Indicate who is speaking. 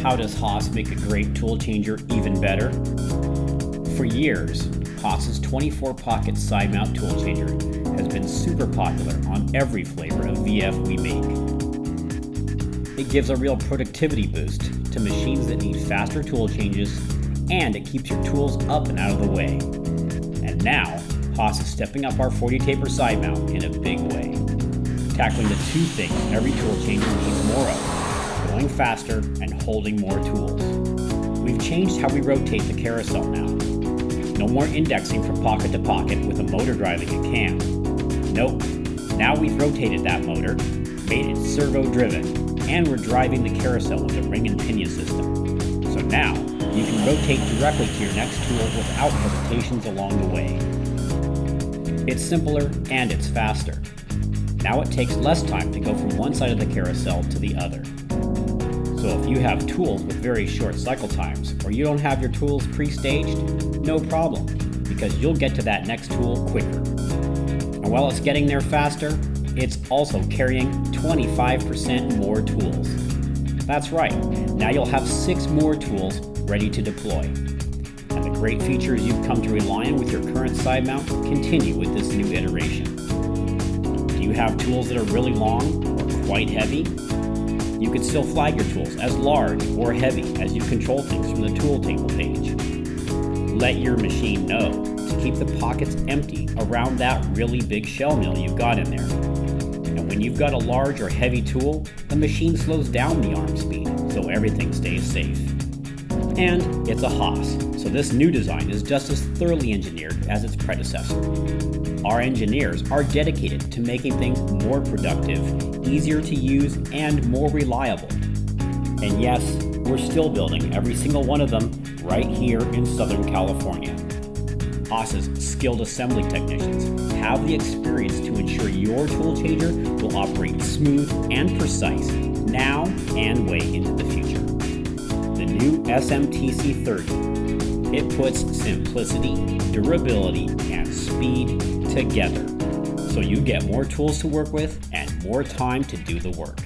Speaker 1: How does Haas make a great tool changer even better? For years, Haas's 24-pocket side mount tool changer has been super popular on every flavor of VF we make. It gives a real productivity boost to machines that need faster tool changes, and it keeps your tools up and out of the way. And now, Haas is stepping up our 40 taper side mount in a big way, tackling the two things every tool changer needs more of: going faster and holding more tools. We've changed how we rotate the carousel now. No more indexing from pocket to pocket with a motor driving a cam. Nope. Now we've rotated that motor, made it servo driven, and we're driving the carousel with a ring and pinion system. So now you can rotate directly to your next tool without hesitations along the way. It's simpler and it's faster. Now it takes less time to go from one side of the carousel to the other. So if you have tools with very short cycle times, or you don't have your tools pre-staged, no problem, because you'll get to that next tool quicker. And while it's getting there faster, it's also carrying 25% more tools. That's right, now you'll have 6 more tools ready to deploy. And the great features you've come to rely on with your current side mount continue with this new iteration. Do you have tools that are really long or quite heavy? You can still flag your tools as large or heavy as you control things from the tool table page. Let your machine know to keep the pockets empty around that really big shell mill you've got in there. And when you've got a large or heavy tool, the machine slows down the arm speed so everything stays safe. And it's a Haas, so this new design is just as thoroughly engineered as its predecessor. Our engineers are dedicated to making things more productive, easier to use, and more reliable. And yes, we're still building every single one of them right here in Southern California. Haas's skilled assembly technicians have the experience to ensure your tool changer will operate smooth and precise now and way into the future. The new SMTC 30. It puts simplicity, durability, and speed together, so you get more tools to work with and more time to do the work.